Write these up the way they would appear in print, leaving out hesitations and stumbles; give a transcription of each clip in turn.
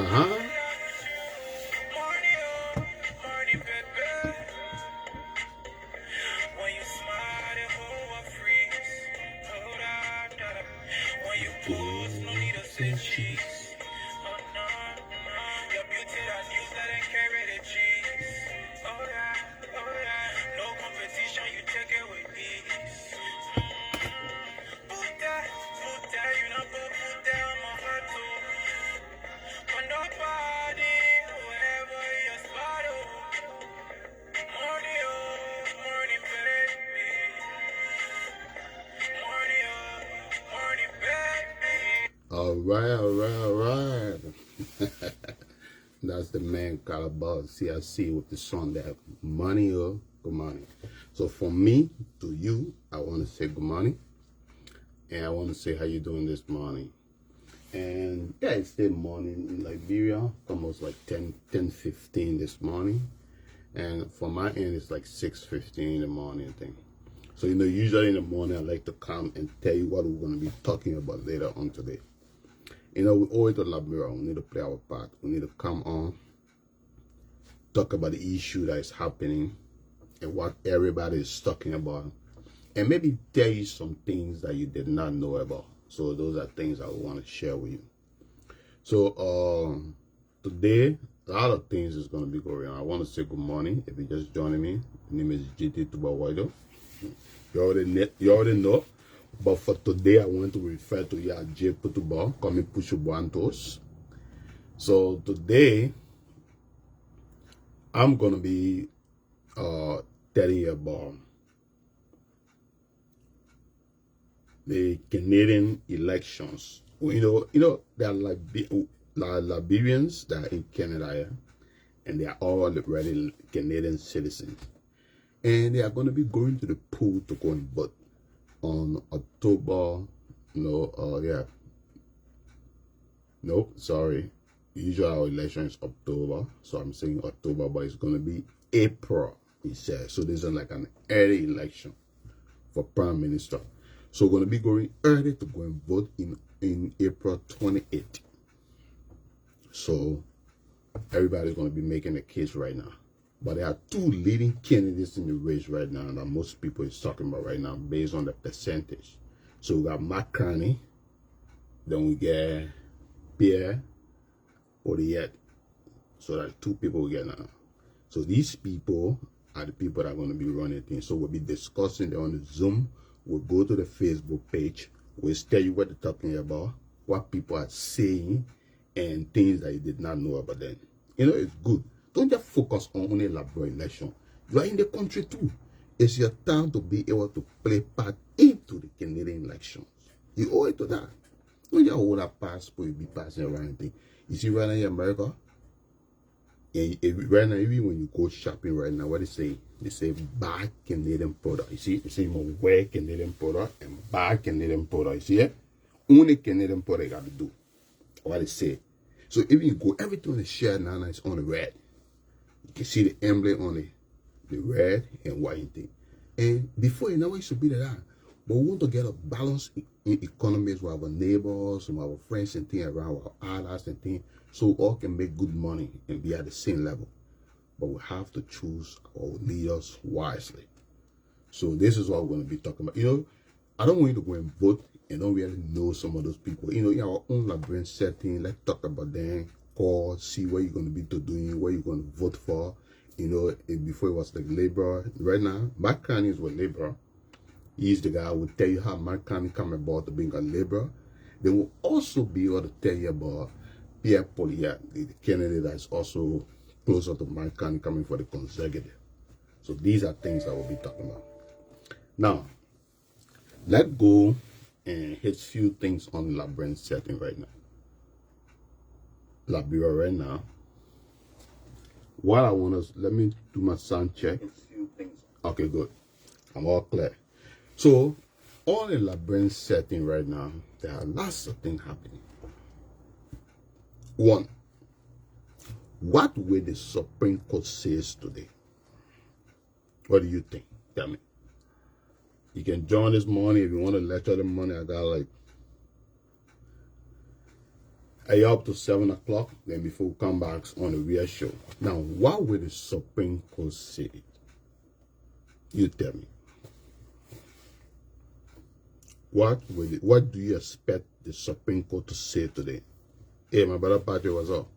Uh-huh. All right, all right, all right. That's the man Calabar CIC with the song that money or good morning. So from me to you, I want to say good morning. And I want to say how you doing this morning. And yeah, it's the morning in Liberia, almost like 10:15 this morning. And for my end, it's like 6:15 in the morning thing. So, usually in the morning, I like to come and tell you what we're going to be talking about later on today. We always to Liberia, we need to play our part. We need to come on, talk about the issue that is happening and what everybody is talking about. And maybe tell you some things that you did not know about. So those are things I want to share with you. So today, a lot of things is going to be going on. I want to say good morning. If you're just joining me, my name is GT Tubawido. You already know. But for today, I want to refer to you as J Putuba, Kami Pushubuantos. So today, I'm going to be telling you about the Canadian elections. There are Liberians that are in Canada, and they are all already Canadian citizens. And they are going to be going to the poll to go and vote on October, usually our election is October, so I'm saying October, but it's going to be April, he said. So this is like an early election for Prime Minister. So we're going to be going early to go and vote in April 28th. So everybody's going to be making a case right now. But there are two leading candidates in the race right now that most people is talking about right now based on the percentage. So we got Mark Carney, then we get Pierre Odiet. So that's two people we get now. So these people are the people that are going to be running things. So we'll be discussing them on the Zoom. We'll go to the Facebook page. We'll tell you what they're talking about, what people are saying, and things that you did not know about them. It's good. Don't just focus on only Liberia election. You are in the country too. It's your time to be able to play part into the Canadian elections. You owe it to that. Don't just hold a passport, you be passing around anything. You see right now in America, right now, even when you go shopping right now, what they say? They say buy Canadian product. You see? They say wear Canadian product and buy Canadian product. You see it? Only Canadian product you got to do. What they say. So if you go, everything on the share now is on the red. You can see the emblem on the red and white thing. And before you know it should be that. But we want to get a balance in economies with our neighbors, with our friends and things around, our allies and things, so we all can make good money and be at the same level. But we have to choose our leaders wisely. So this is what we're going to be talking about. I don't want you to go and vote and don't really know some of those people. In our own Liberian setting, let's talk about them, call, see what you're going to be doing, what you're going to vote for. Before it was like Labour. Right now, Mark Carney is with Labour. He's the guy who will tell you how Mark Carney come about to being a Labour. They will also be able to tell you about Pierre Poilievre, the candidate that is also closer to Mark Carney coming for the Conservative. So these are things that we'll be talking about. Now, let's go and hit few things on Liberian setting right now. Liberia right now. What I want to, let me do my sound check. Okay, good. I'm all clear. So, on the Liberian setting right now, there are lots of things happening. One, what will the Supreme Court says today? What do you think? Tell me. You can join this morning if you want to lecture the money. I got Are you up to 7 o'clock? Then before we come back on the real show. Now, what will the Supreme Court say? You tell me. What do you expect the Supreme Court to say today? Hey, my brother Patrick, what's up?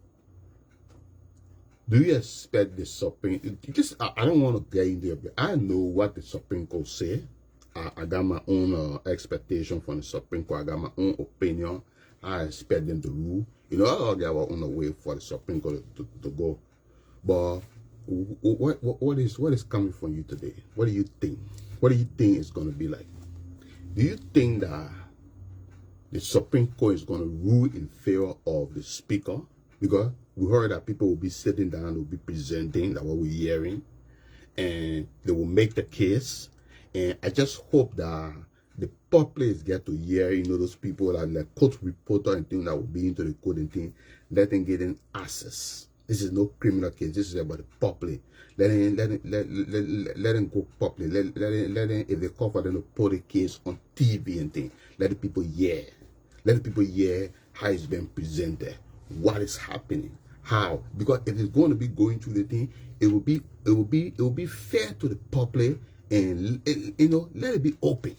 Do you expect the Supreme? I don't want to get into it, but I know what the Supreme Court say. I got my own expectation from the Supreme Court. I got my own opinion. I expect them to rule. You know, I'll get on the way for the Supreme Court to go. But what is coming from you today? What do you think? What do you think it's going to be like? Do you think that the Supreme Court is going to rule in favor of the Speaker? Because we heard that people will be sitting down, will be presenting, that what we're hearing, and they will make the case. And I just hope that the public get to hear, you know, those people that like court reporter and things that will be into the court and things, let them get in access. This is no criminal case. This is about the public. Let them go public. Let them, if they call for them to put a case on TV and things, let the people hear. Let the people hear how it's been presented, what is happening, how. Because if it's going to be going through the thing, it will be fair to the public, and you know, let it be open.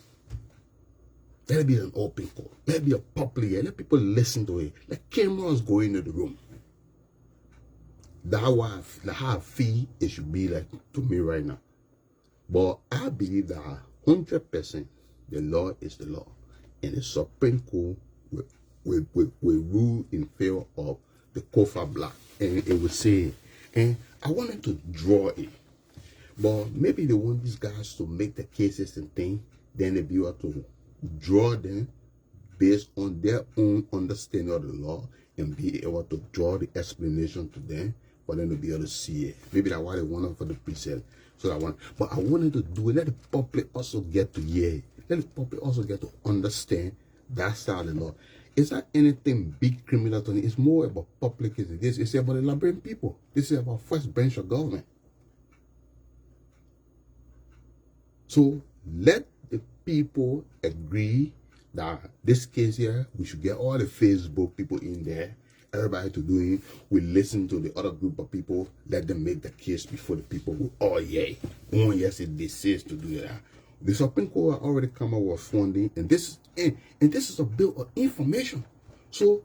Let it be an open court. Let it be a public here. Let people listen to it. Let cameras go into the room. That's how I feel it should be like to me right now. But I believe that 100% the law is the law. And the Supreme Court will rule in favor of the Kofa Black. And it will say, and I wanted to draw it. But maybe they want these guys to make the cases and things, then they be able to draw them based on their own understanding of the law and be able to draw the explanation to them for them to be able to see it. Maybe that's why they want it for the preset. But I wanted to do it. Let the public also get to hear it. Let the public also get to understand that side of the law. It's not anything big criminal to it. It's more about public. It's about the Liberian people. This is about first branch of government. So let the people agree that this case here, we should get all the Facebook people in there, everybody to do it. We listen to the other group of people, let them make the case before the people go, oh yeah, oh yes, it decides to do that. The Supreme Court already come out with funding, and this is a bill of information. So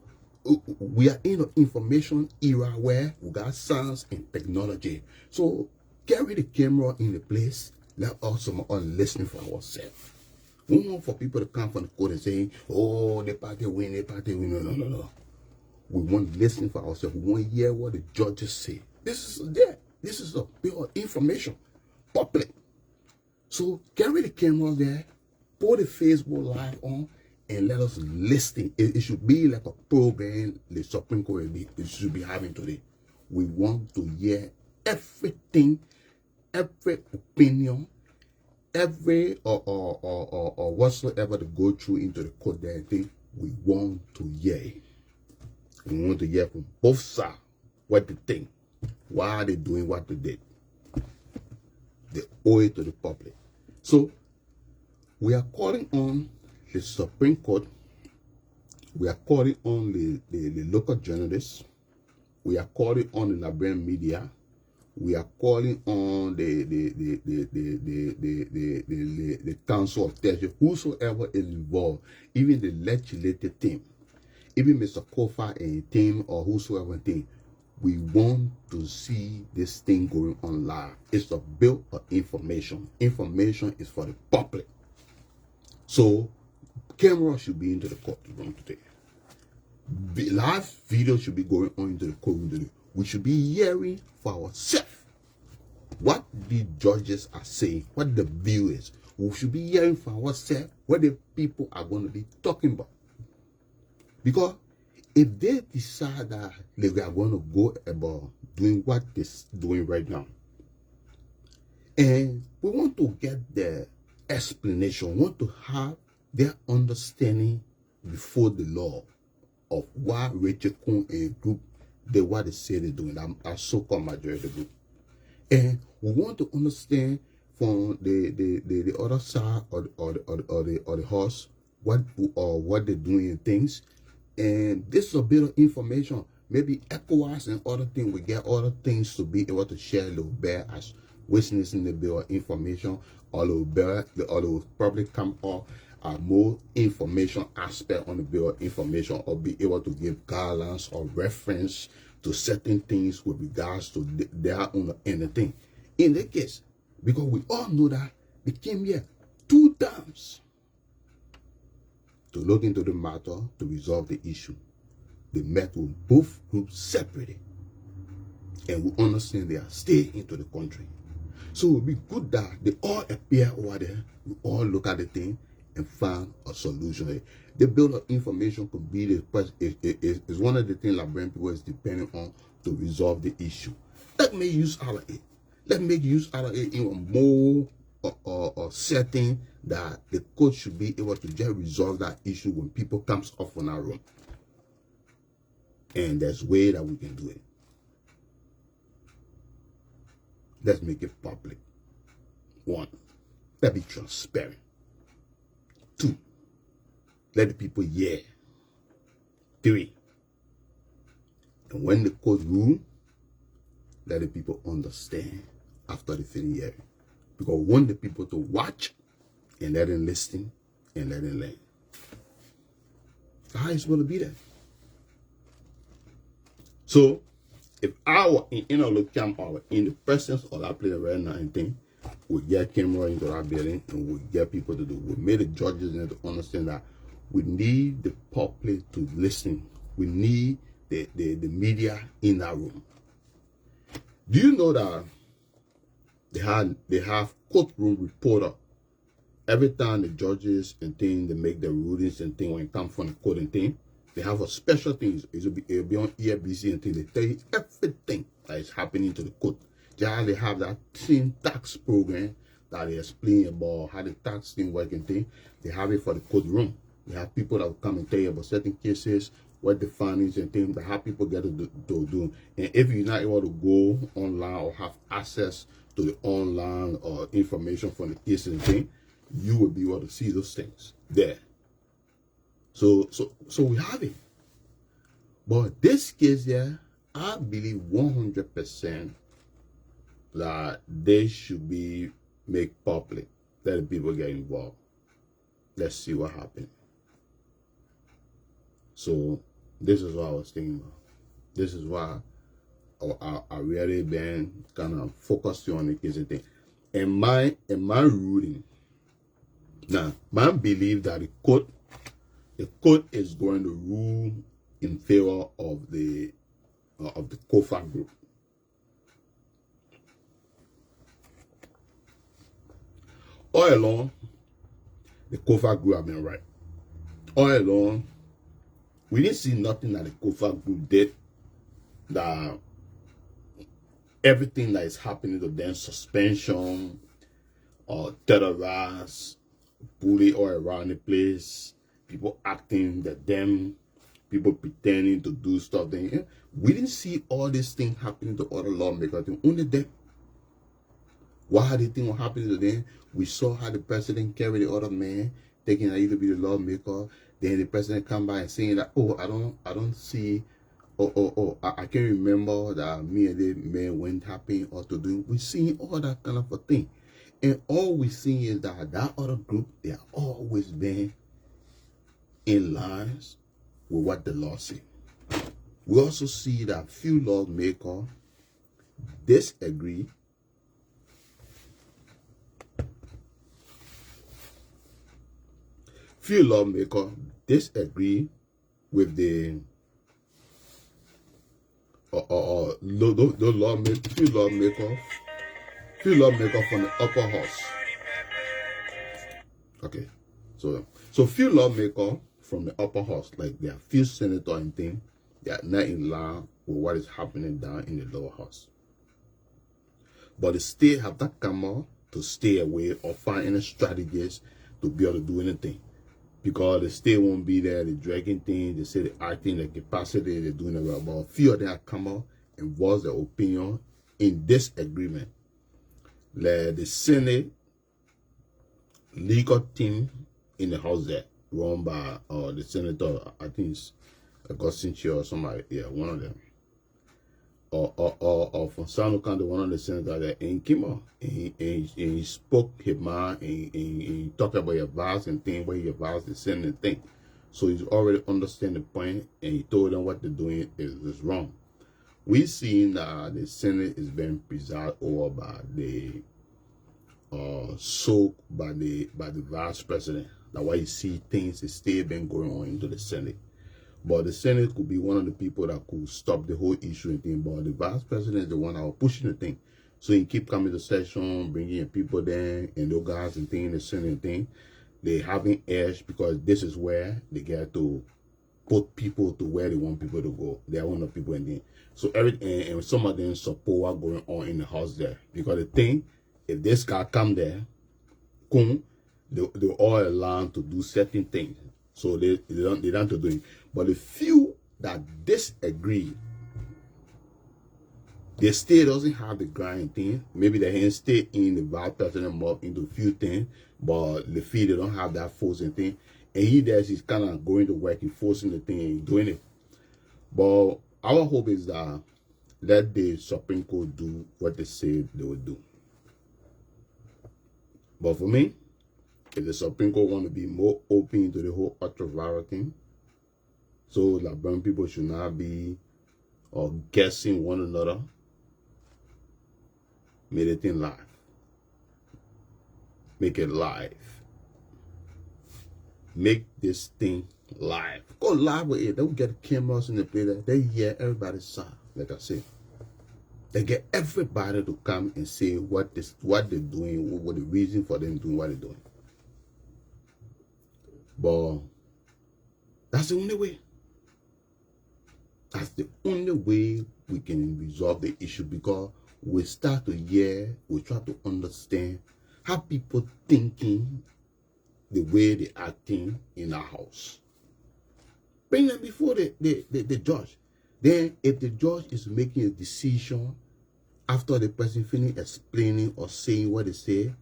we are in an information era where we got science and technology. So carry the camera in the place. Let us listen for ourselves. We want for people to come from the court and say, oh, the party win, the party win. No. We want to listen for ourselves. We want to hear what the judges say. This is a bill of information. Public. So carry the camera there, put the Facebook Live on, and let us listen. It should be like a program the Supreme Court it should be having today. We want to hear everything, every opinion, every or whatsoever to go through into the court there. Thing we want to hear it. We want to hear from both sides what they think, why are they doing what they did. They owe it to the public. So we are calling on the Supreme Court. We are calling on the local journalists. We are calling on the Liberian media. We are calling on the Council of Territory, whosoever is involved, even the legislative team, even Mr. Kofa and team or whosoever team. We want to see this thing going on live. It's a bill of information. Information is for the public. So, camera should be into the courtroom today. The live video should be going on into the courtroom today. We should be hearing for ourselves what the judges are saying, what the view is. We should be hearing for ourselves what the people are going to be talking about. Because if they decide that they are going to go about doing what they're doing right now, and we want to get the explanation, want to have their understanding before the law of why Rachel Kuhn and group did what they say they're doing, our so-called majority group. And we want to understand from the other side or the horse what they're doing and things. And this is a bit of information. Maybe ECOWAS and other things will get other things to be able to share a little better as witnessing the bill of information, or a little better, or will probably come up more information aspect on the bill of information, or be able to give guidelines or reference to certain things with regards to their own anything. In the case, because we all know that they came here 2 times to look into the matter to resolve the issue. They met with both groups separately, and we understand they are staying into the country. So it would be good that they all appear over there, we all look at the thing and find a solution. The bill of information could be is one of the things Liberian people is depending on to resolve the issue. Let me use out of it. Let me make use out of it in a more setting that the court should be able to just resolve that issue when people comes off on our room. And there's a way that we can do it. Let's make it public. 1, let's be transparent. 2, let the people hear. 3, and when the court rule, let the people understand after the finish hearing. Because we want the people to watch and let them listen and let them learn. So how is it going to be there? So if I were in a local or in the presence of that place right now and thing, we get camera into that building and we get people to do. We made the judges need to understand that we need the public to listen. We need the media in that room. Do you know that they have courtroom reporter every time the judges and thing they make the rulings and thing when it comes from the court and thing? They have a special thing. It'll be on EFBC and thing. They tell you everything that is happening to the court. They have that same tax program that they explain about how the tax thing work and thing. They have it for the courtroom. They have people that will come and tell you about certain cases, what the findings and things, that how people get to do. And if you're not able to go online or have access to the online or information from the cases and thing, you will be able to see those things there. So we have it. But this case here, I believe 100% that they should be made public. Let the people get involved. Let's see what happens. So this is what I was thinking about. This is why I really been kind of focused on the case thing. And my ruling, now my belief that the court is going to rule in favor of the COFA group. All along, the COFA group have been right. All along, we didn't see nothing that the COFA group did that everything that is happening to them, suspension or terrorists, bully all around the place, people acting that them, people pretending to do stuff. We didn't see all these things happening to other lawmakers. Only them. Why the thing was happening to them? We saw how the president carried the other man, thinking that he to be the lawmaker. Then the president come by and saying that, oh, I don't see, I can't remember that me and the man went happy or to do. We see all that kind of a thing. And all we see is that other group, they are always been in lines with what the law says. We also see that few lawmakers disagree. Few lawmakers disagree with the few lawmakers from the upper house. Okay, so few lawmakers from the upper house, like there are few senators and things, they are not in line with what is happening down in the lower house. But they still have that come out to stay away or find any strategies to be able to do anything. Because they still won't be there, they're dragging things, they say they're acting, their capacity, they're doing it well. But a few of them have come out and voiced their opinion in this agreement. Like the Senate legal team in the house there, run by the senator, I think it's Augustine Chair or somebody, yeah, one of them. Or from Sano County, one of the senators there, and he came out and he spoke his mind and he talked about your vows and things, where he advised the Senate and thing. So he's already understand the point, and he told them what they're doing is wrong. We seen that the Senate is being presided over by the by the vice president. That's why you see things is still been going on into the Senate. But the Senate could be one of the people that could stop the whole issue and thing. But the vice president is the one that was pushing the thing. So he keep coming to session, bringing people there, and those guys and thing, the Senate and thing. They having edge because this is where they get to put people to where they want people to go. They want the people in there. So everything, and some of them support what going on in the house there. Because the thing, if this guy come there, they all allowed to do certain things. So they don't to do it. But the few that disagree, they still doesn't have the grind thing. Maybe they can stay in the vice president more into a few things, but the few they don't have that forcing thing. And he does, he's kind of going to work, he's forcing the thing and doing it. But our hope is that let the Supreme Court do what they said they would do. But for me, if the Supreme Court want to be more open to the whole ultra-viral thing, so Liberian people should not be guessing one another, make it thing live. Make it live. Make this thing live. Go live with it. They will get cameras in the place that they hear everybody's sound. Like I said, they get everybody to come and say what they're doing, what the reason for them doing what they're doing. But that's the only way. That's the only way we can resolve the issue, because we start to hear, we try to understand how people thinking, the way they acting in our house. Bring them before the judge. Then if the judge is making a decision after the person finish explaining or saying what they say,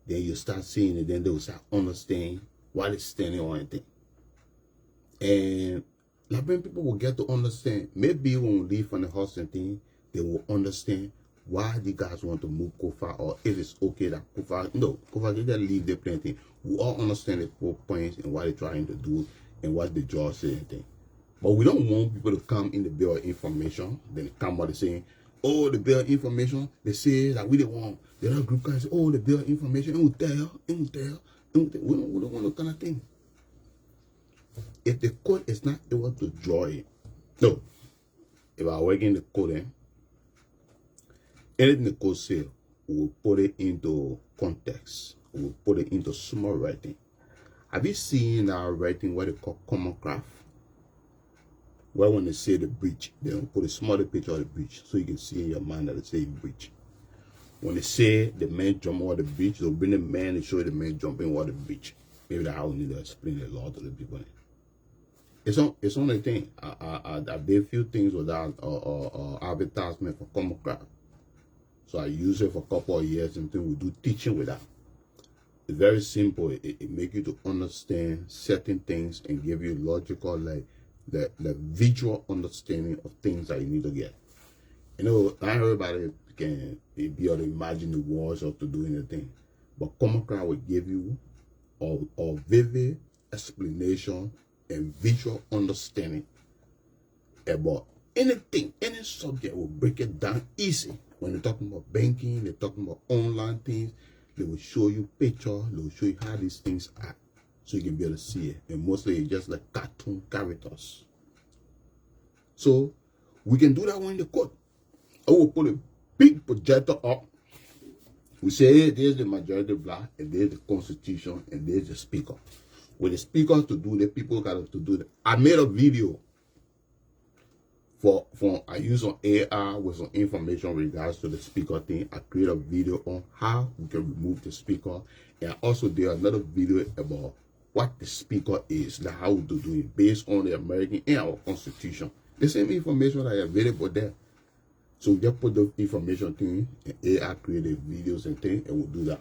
then you start seeing it, then they will start understanding what is standing on anything. And Liberian people will get to understand. Maybe when we leave from the house and thing, they will understand why the guys want to move Kofa, or if it's okay that Kofa can just leave the plenty. We all understand the 4 points and what they're trying to do and what the judge says and thing. But we don't want people to come in the bill of information, then come out and saying, oh, the bill of information, they say that we don't want. The other group guys say, oh, the bill of information, and we tell. We don't want that kind of thing. If the court is not able to draw it, no. If I work in the court, anything the court say, we'll put it into context. We'll put it into small writing. Have you seen our writing what they call common craft? Where when they say the bridge, they will put a smaller picture of the bridge so you can see in your mind that they say bridge. When they say the man jump over the bridge, they'll bring the man and show you the man jumping over the bridge. Maybe that I will need to explain a lot to the people. It's only thing. I did a few things with that advertisement for common craft. So I use it for a couple of years and then we do teaching with that. It's very simple. It makes you to understand certain things and give you logical, like the visual understanding of things that you need to get. You know, not everybody can be able to imagine the words or to do anything. But common craft will give you a vivid explanation and visual understanding about anything, any subject. Will break it down easy. When they're talking about banking, they're talking about online things, they will show you picture, they will show you how these things are, so you can be able to see it. And mostly it's just like cartoon characters. So we can do that one in the court. I will put a big projector up. We say, hey, there's the majority black, and there's the constitution, and there's the speaker. With the speaker to do, the people got to do that. I made a video I use on AI with some information regards to the speaker thing. I create a video on how we can remove the speaker, and I also did another video about what the speaker is, like how to do it based on the American and our constitution. The same information that is available there. So we just put the information thing, and AI created videos and things, and we'll do that.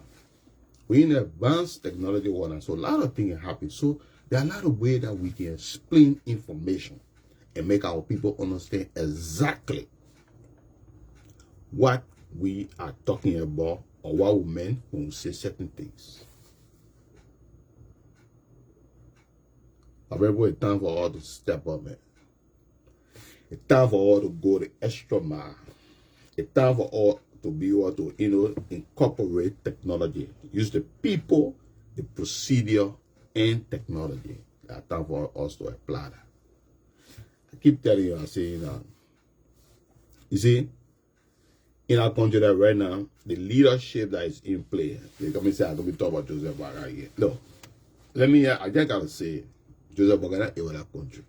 We're in advanced technology world, so a lot of things happen. So there are a lot of ways that we can explain information. and make our people understand exactly what we are talking about or what we mean when we say certain things. However, it's time for all to step up, man. It's time for all to go the extra mile. It's time for all to be able to, incorporate technology. Use the people, the procedure, and technology. It's time for us to apply that. I keep telling you, I'm saying, you see, in our country that right now, the leadership that is in play, they come and say, I'm going to talk about Joseph Boakai again. No. I just got to say, Joseph Boakai is in our country.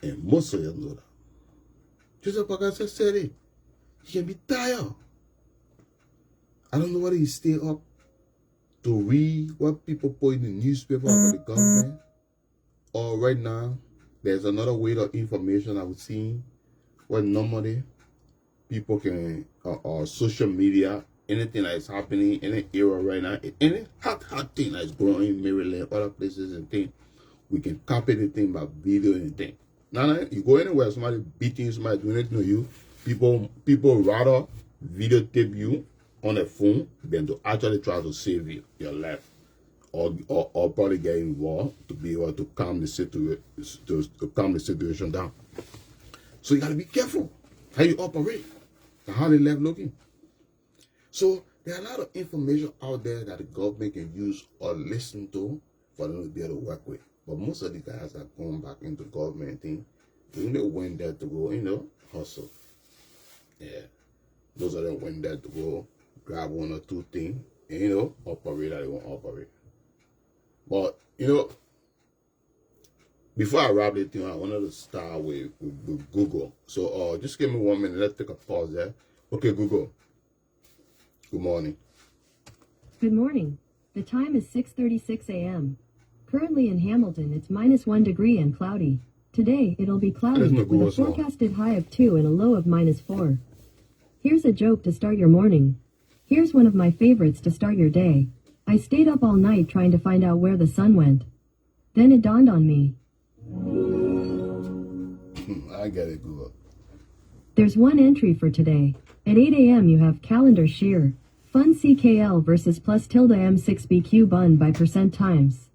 And most of you know that. Joseph Boakai said it. He can be tired. I don't know whether he stay up to read what people put in the newspaper about the government. Or right now, there's another way of information I've seen where normally people can, or social media, anything that is happening in an era right now, any hot thing that is growing in Maryland, other places and things, we can copy the thing by video and thing. Now, you go anywhere, somebody beating you, somebody doing it to you, people rather videotape you on a phone than to actually try to save your life or probably get involved to be able to calm the situation down. So you got to be careful how you operate and how they left looking. So there are a lot of information out there that the government can use or listen to for them to be able to work with. But most of the guys that are going back into government thing, they only went there to go, hustle. Yeah. Those of them went there to go grab one or two things and, operate how they want to operate. But, before I wrap this thing, I wanted to start with Google. So just give me 1 minute. Let's take a pause there. Okay, Google. Good morning. Good morning. The time is 6:36 a.m. Currently in Hamilton, it's -1 degree and cloudy. Today, it'll be cloudy with a forecasted high of 2 and a low of -4. Here's a joke to start your morning. Here's one of my favorites to start your day. I stayed up all night trying to find out where the sun went. Then it dawned on me. I get it, Google. There's one entry for today. At 8 a.m. you have calendar shear. Fun CKL versus plus tilde M6BQ bun by percent times.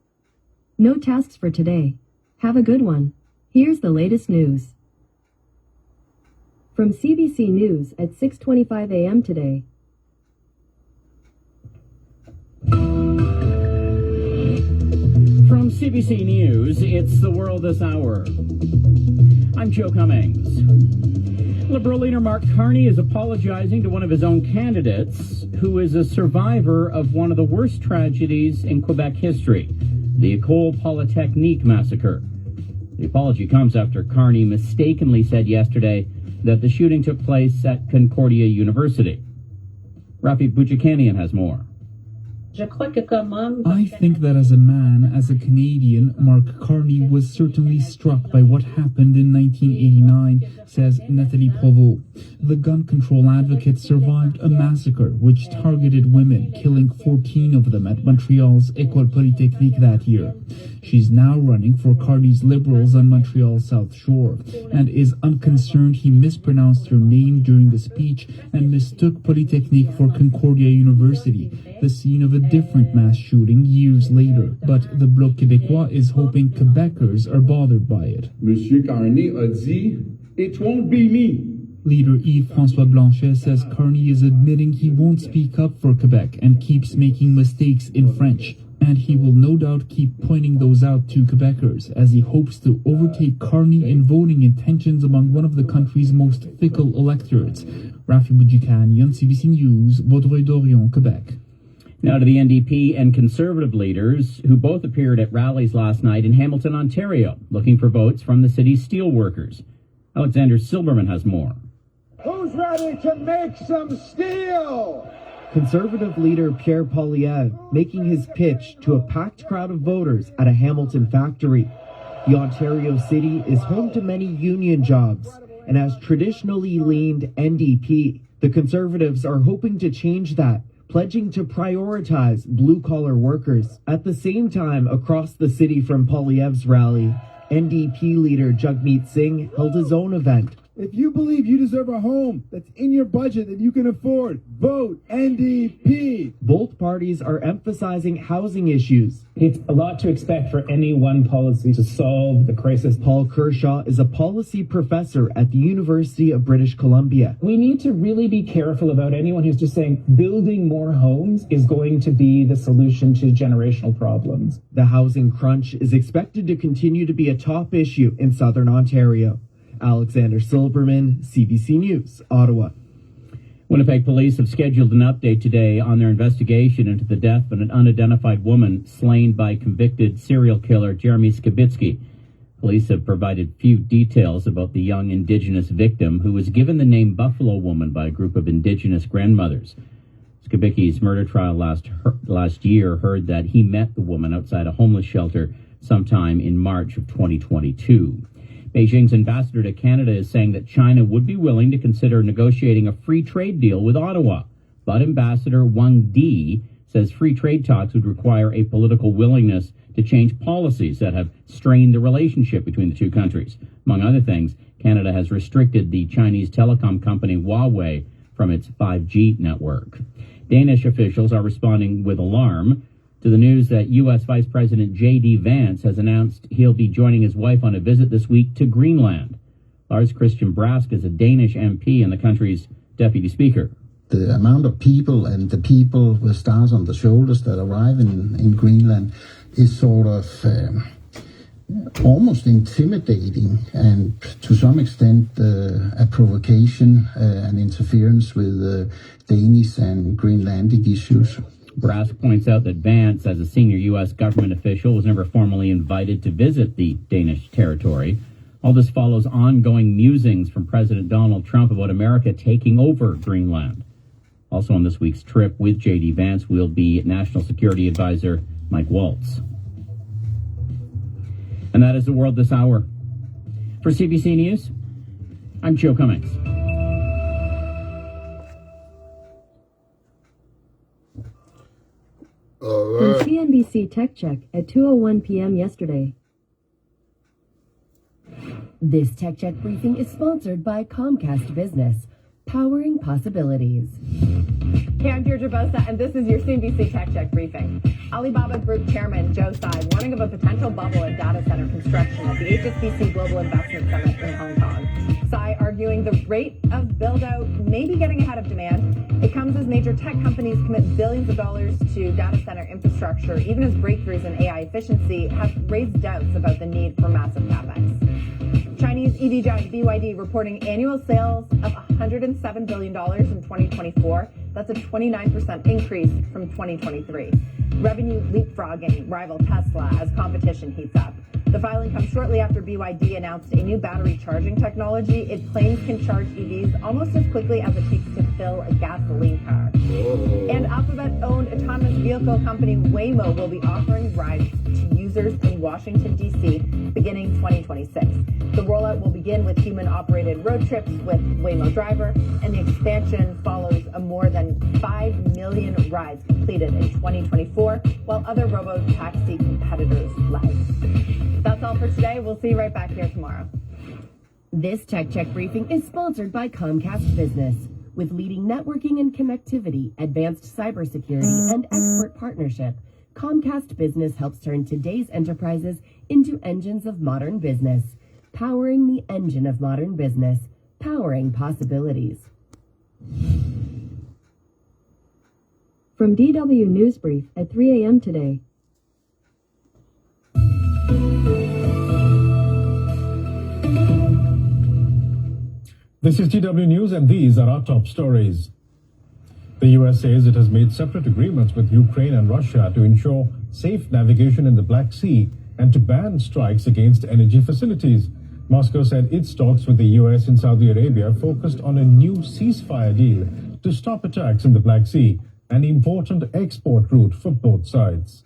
No tasks for today. Have a good one. Here's the latest news. From CBC News at 6:25 a.m. today. From CBC News, it's The World This Hour. I'm Joe Cummings. Liberal leader Mark Carney is apologizing to one of his own candidates who is a survivor of one of the worst tragedies in Quebec history, the École Polytechnique massacre. The apology comes after Carney mistakenly said yesterday that the shooting took place at Concordia University. Rafi Bouchikanian has more. I think that as a man, as a Canadian, Mark Carney was certainly struck by what happened in 1989, says Nathalie Provost. The gun control advocate survived a massacre which targeted women, killing 14 of them at Montreal's École Polytechnique that year. She's now running for Carney's Liberals on Montreal's South Shore and is unconcerned he mispronounced her name during the speech and mistook Polytechnique for Concordia University, the scene of a different mass shooting years later. But the Bloc Québécois is hoping Quebecers are bothered by it. Monsieur Carney a dit, "It won't be me." Leader Yves-François Blanchet says Carney is admitting he won't speak up for Quebec and keeps making mistakes in French. And he will no doubt keep pointing those out to Quebecers as he hopes to overtake Carney in voting intentions among one of the country's most fickle electorates. Rafi Bouchikanian, CBC News, Vaudreuil-Dorion, Quebec. Now to the NDP and Conservative leaders who both appeared at rallies last night in Hamilton, Ontario, looking for votes from the city's steelworkers. Alexander Silberman has more. Who's ready to make some steel? Conservative leader Pierre Poilievre making his pitch to a packed crowd of voters at a Hamilton factory. The Ontario city is home to many union jobs and has traditionally leaned NDP. The Conservatives are hoping to change that, pledging to prioritize blue-collar workers. At the same time, across the city from Poilievre's rally, NDP leader Jagmeet Singh held his own event. If you believe you deserve a home that's in your budget that you can afford, vote NDP. Both parties are emphasizing housing issues. It's a lot to expect for any one policy to solve the crisis. Paul Kershaw is a policy professor at the University of British Columbia. We need to really be careful about anyone who's just saying building more homes is going to be the solution to generational problems. The housing crunch is expected to continue to be a top issue in southern Ontario. Alexander Silberman, CBC News, Ottawa. Winnipeg police have scheduled an update today on their investigation into the death of an unidentified woman slain by convicted serial killer Jeremy Skibitsky. Police have provided few details about the young Indigenous victim who was given the name Buffalo Woman by a group of Indigenous grandmothers. Skibitsky's murder trial last year heard that he met the woman outside a homeless shelter sometime in March of 2022. Beijing's ambassador to Canada is saying that China would be willing to consider negotiating a free trade deal with Ottawa. But Ambassador Wang Di says free trade talks would require a political willingness to change policies that have strained the relationship between the two countries. Among other things, Canada has restricted the Chinese telecom company Huawei from its 5G network. Danish officials are responding with alarm to the news that U.S. Vice President J.D. Vance has announced he'll be joining his wife on a visit this week to Greenland. Lars Christian Brask is a Danish MP and the country's deputy speaker. The amount of people and the people with stars on the shoulders that arrive in Greenland is sort of almost intimidating and to some extent a provocation and interference with Danish and Greenlandic issues. Brask points out that Vance, as a senior U.S. government official, was never formally invited to visit the Danish territory. All this follows ongoing musings from President Donald Trump about America taking over Greenland. Also on this week's trip with J.D. Vance will be National Security Advisor Mike Waltz. And that is the world this hour. For CBC News, I'm Joe Cummings. From CNBC Tech Check at 2:01 p.m. yesterday. This Tech Check briefing is sponsored by Comcast Business, powering possibilities. Hey, I'm Deirdre Bosa, and this is your CNBC Tech Check briefing. Alibaba Group Chairman Joe Tsai warning of a potential bubble in data center construction at the HSBC Global Investment Summit in Hong Kong. Tsai arguing the rate of build-out may be getting ahead of demand. It comes as major tech companies commit billions of dollars to data center infrastructure, even as breakthroughs in AI efficiency have raised doubts about the need for massive capex. Chinese EV giant BYD reporting annual sales of $107 billion in 2024. That's a 29% increase from 2023. Revenue leapfrogging rival Tesla as competition heats up. The filing comes shortly after BYD announced a new battery charging technology it claims can charge EVs almost as quickly as it takes to fill a gasoline car. And Alphabet-owned autonomous vehicle company Waymo will be offering rides to users in Washington, D.C. beginning 2026. The rollout will begin with human-operated road trips with Waymo Driver, and the expansion follows a more than 5 million rides completed in 2024, while other robo-taxi competitors lag. That's all for today. We'll see you right back here tomorrow. This Tech Check briefing is sponsored by Comcast Business. With leading networking and connectivity, advanced cybersecurity, and expert partnership, Comcast Business helps turn today's enterprises into engines of modern business. Powering the engine of modern business. Powering possibilities. From DW News Brief at 3 a.m. today. This is DW News, and these are our top stories. The U.S. says it has made separate agreements with Ukraine and Russia to ensure safe navigation in the Black Sea and to ban strikes against energy facilities. Moscow said its talks with the U.S. and Saudi Arabia focused on a new ceasefire deal to stop attacks in the Black Sea, an important export route for both sides.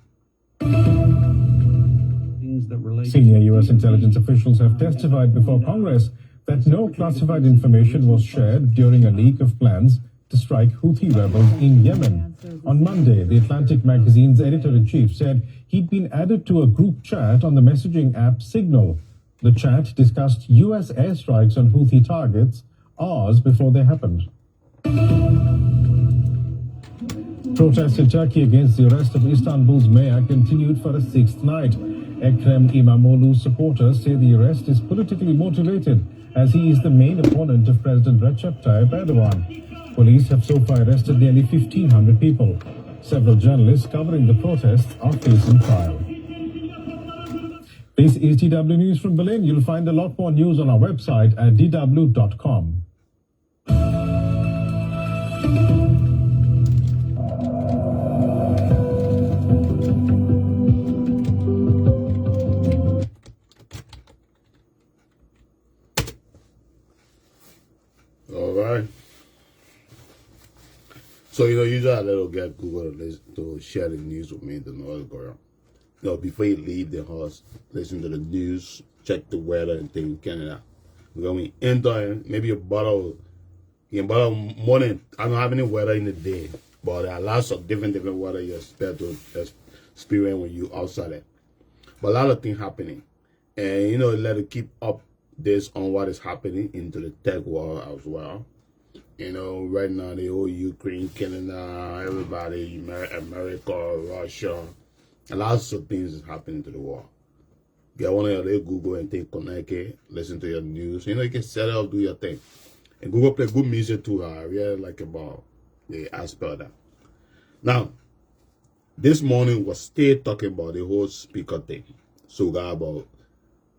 Senior U.S. intelligence officials have testified before Congress that no classified information was shared during a leak of plans to strike Houthi rebels in Yemen. On Monday, The Atlantic magazine's editor-in-chief said he'd been added to a group chat on the messaging app Signal. The chat discussed U.S. airstrikes on Houthi targets hours before they happened. Protests in Turkey against the arrest of Istanbul's mayor continued for a sixth night. Ekrem İmamoğlu's supporters say the arrest is politically motivated, as he is the main opponent of President Recep Tayyip Erdogan. Police have so far arrested nearly 1,500 people. Several journalists covering the protests are facing trial. This is DW News from Berlin. You'll find a lot more news on our website at dw.com. All right. So, usually I let get Google to share the news with me, to know what's going on. Before you leave the house, listen to the news, check the weather and things in Canada. Because when you enter, maybe you borrow morning. I don't have any weather in the day, but there are lots of different weather you expect to experience when you outside it. But a lot of things happening. And, let it keep up this on what is happening into the tech world as well. Right now, the whole Ukraine, Canada, everybody, America, Russia, lots of things is happening to the world. Get one of your Google and take connected, listen to your news. You can set up, do your thing. And Google play good music too. I really like about the aspect of that. Now, this morning was still talking about the whole speaker thing. So we got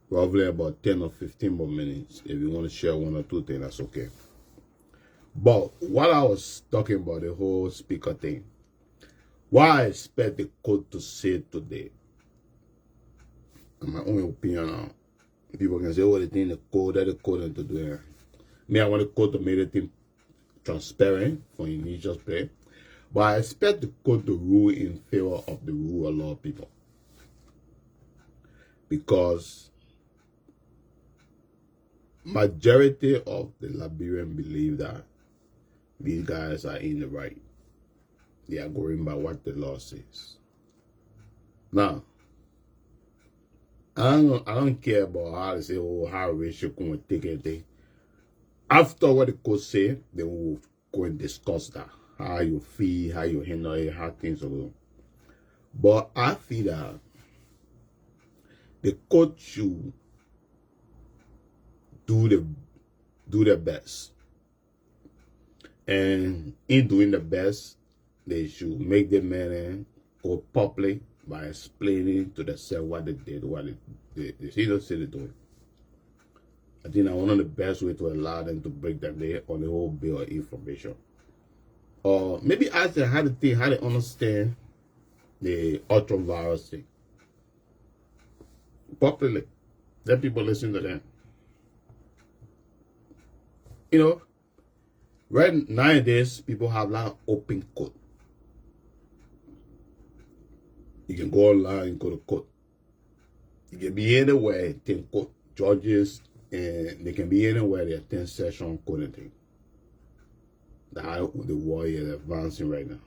roughly about 10 or 15 more minutes. If you want to share one or two things, that's okay. But while I was talking about the whole speaker thing, what I expect the court to say today, in my own opinion now, people can say, oh, they think the court, that the court to do it. Me, I want the court to make the thing transparent for initial play. But I expect the court to rule in favor of the rule of law people. Because majority of the Liberian believe that these guys are in the right. They are going by what the law says. Now, I don't care about how they say, how racial can take anything. After what the court say, they will go and discuss that. How you feel, how you handle it, how things are going. But I feel that the court should do the best. And in doing the best, they should make the man go public by explaining to themselves what they did, what they don't say they're doing. I think that one of the best ways to allow them to break them there on the whole bill of information. Or maybe ask them how they understand the ultra-virus thing. Popularly. Let people listen to them. Right nowadays, people have a lot of open court. You can go online and go to court. You can be anywhere, attend court. Judges, and they can be anywhere, they attend session, court and thing. That's how the world is advancing right now.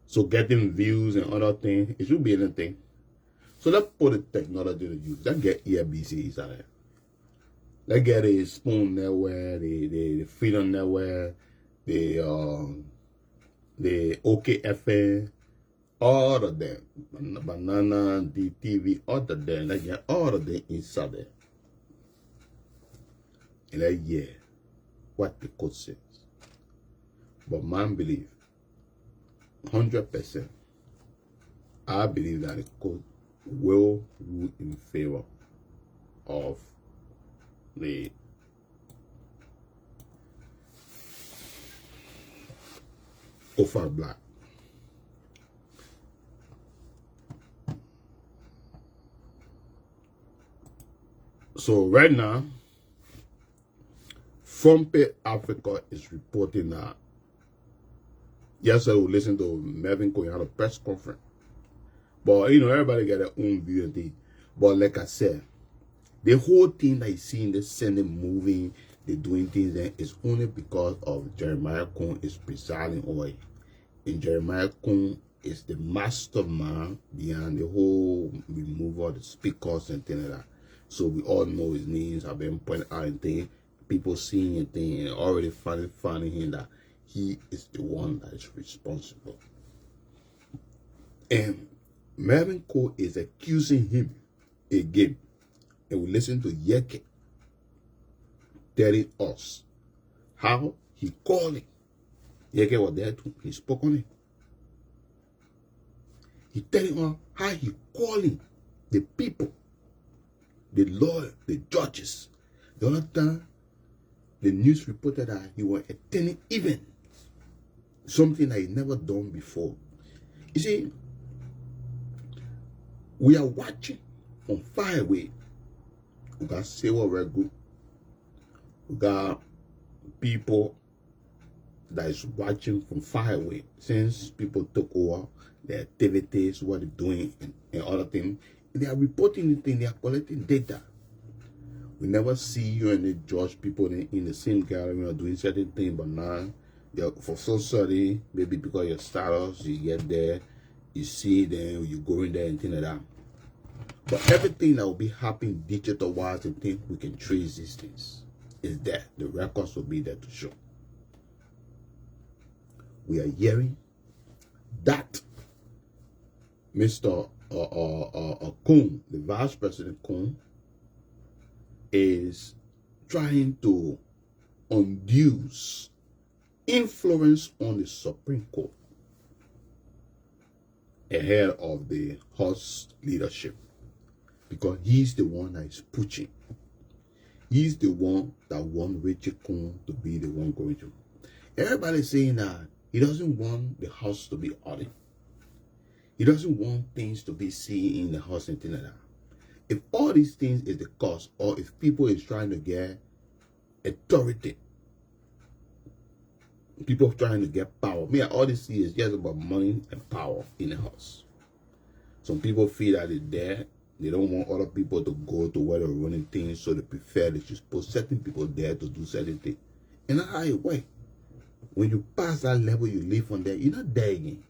So getting views and other things, it should be anything. So let's put the technology to use. Let's get ERBCs out there. Let's get a Spoon Network, the Freedom Network, the OKFN, all of them. Banana, DTV, all of them. Let's get all of them inside there. And let's hear what the court says. But man believe, 100%, I believe that the court will rule in favor of the Offer Black. So right now, Front Page Africa is reporting that yesterday we listened to Mervyn Cohen had a press conference. But everybody got their own view and thing. But like I said, the whole thing that you see in the Senate moving, they're doing things there is only because of Jeremiah Cohen is presiding over it. And Jeremiah Cohen is the mastermind behind the whole removal of the speakers and things like that. So we all know his names have been pointed out and things. People seeing and things and already finding him that he is the one that is responsible. And Mervyn Cole is accusing him again. And we listen to Yeke telling us how he called him. Yeke was there too. He spoke on it. He telling us how he calling the people, the lawyer, the judges. The other time, the news reported that he was attending events, something that he never done before. You see, we are watching from far away. We got civil Regu. We got people that is watching from far away. Since people took over their activities, what they're doing, and other things, they are reporting the thing, they are collecting data. We never see you and the judge people in the same gathering or doing certain things, but now, for society, maybe because your status, you get there, you see them, you go in there and things like that. But everything that will be happening digital wise and things, we can trace these things. Is there. The records will be there to show. We are hearing that Mr. Kuhn, the Vice President Kuhn, is trying to induce influence on the Supreme Court ahead of the House leadership, because he's the one that is pushing. He's the one that wants Richard Kuhn to be the one going to. Everybody's saying that he doesn't want the House to be audited. He doesn't want things to be seen in the House and things like that. If all these things is the cause, or if people is trying to get authority, people trying to get power. All they see is just about money and power in the House. Some people feel that they're there. They don't want other people to go to where they're running things, so they prefer they just put certain people there to do certain things. And that's how it works. When you pass that level, you live from there, you're not there again.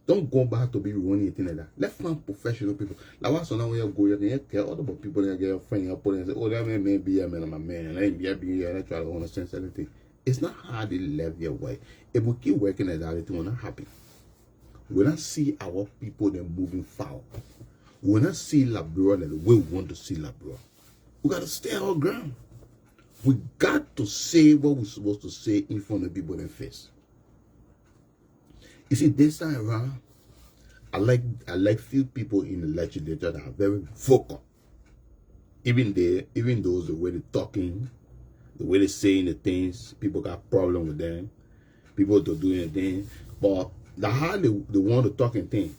Don't go back to be running anything like that. Let's find professional people. Like once now when you go, you can tell other people that get your friend, you put and say, oh, that may be a man and my man, and I ain't be here, and I try to understand something. It's not hard to live your way. If we keep working at that, it will not happen. We don't see our people then moving forward. We not see Liberian the way we want to see Liberian. We got to stay our ground. We got to say what we're supposed to say in front of people in the face. You see, this time around, I like few people in the legislature that are very vocal. Even those the way they're talking, the way they're saying the things, people got problem with them. People don't do anything. But the how they want to talk and think.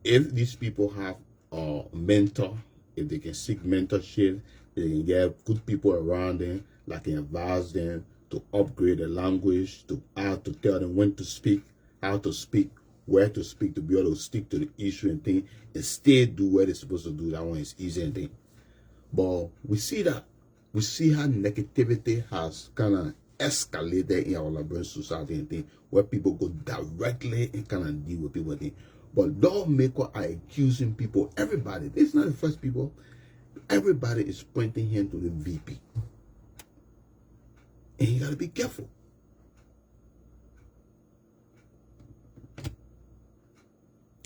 If these people have a mentor, if they can seek mentorship, they can get good people around them that can advise them to upgrade the language, to how to tell them when to speak, how to speak, where to speak, to be able to stick to the issue and thing, and still do what they're supposed to do. That one is easy and thing. But we see that. We see how negativity has kind of escalated in our Liberian society and thing, where people go directly and kind of deal with people and thing. But lawmakers are accusing people, everybody. This is not the first people. Everybody is pointing him to the VP. And you got to be careful.